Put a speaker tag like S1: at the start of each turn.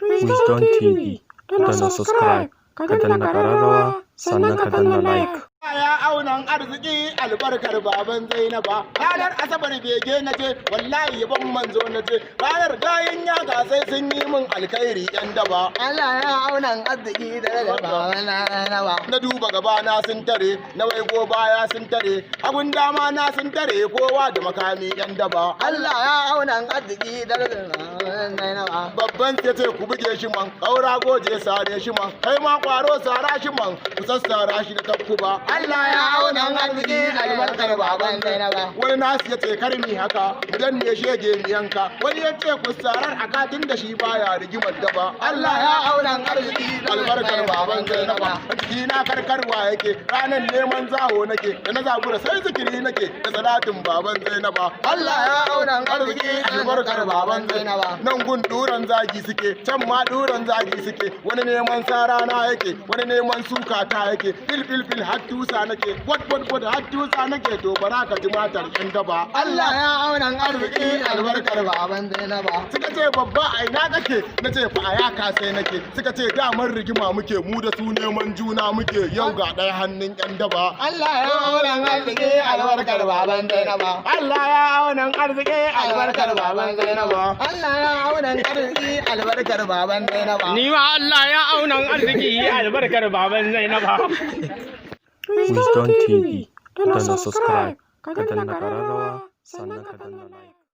S1: Wisdom TV, danna subscribe, ka danna ƙararrawa, sannan ka danna like.
S2: Ya aunan arziki albarkar baban Zainaba. Ranar Asabar bege na je, wallahi ban manzo na je. Ranar gayin Yakasai sun yi min alkhairi yan daba.
S3: Allah ya aunan arziki da baban Zainaba.
S2: Na duba gaba na sun tare, na waigo baya sun tare, abun dama na sun tare, kowa da makami yan daba.
S3: Allah ya aunan arziki da baban Zainaba.
S2: Babban ya ce ku buge shi man, ƙaura goje sare shi man, kai ma ƙwaro sara shi man, ku sassara shi da takkuba.
S3: Allah ya aunan arziki albarkar baban Zainaba.
S2: Wani nasu ya ce karmi haka, idan ne shege mi yanka. Wani ya ce ku sarar haka tun da shi baya rigimar daba.
S3: Allah ya aunan arziki
S2: albarkar baban Zainaba. Jiki na karkarwa yake, ranar neman zaho nake, da na zabura sai zikiri nake, da salatin baban Zainaba.
S3: Allah ya aunan arziki albarkar baban Zainaba.
S2: Nan gun duran zagi suke, can ma duran zagi suke, wani neman sara na yake, wani neman suka ta yake, fil har tusa nake, wat har tusa nake, to bara ka ji matar yan daba.
S3: Allah ya aunan arziki albarkar baban Zainaba.
S2: Suka ce babba a ina kake, na ce fa a Yakasai nake, suka ce damar rigima muke, mu da su neman juna muke, yau ga ɗaya hannun yan daba.
S3: Allah ya aunan arziki albarkar baban Zainaba.
S2: Allah ya aunan arziki albarkar baban Zainaba.
S3: Allah ya aunan arziki albarkar baban Zainaba.
S4: Ni ma Allah ya aunan arziki albarkar baban Zainaba.
S1: Wisdom TV, danna subscribe, ka danna ƙararrawa, sannan ka danna like.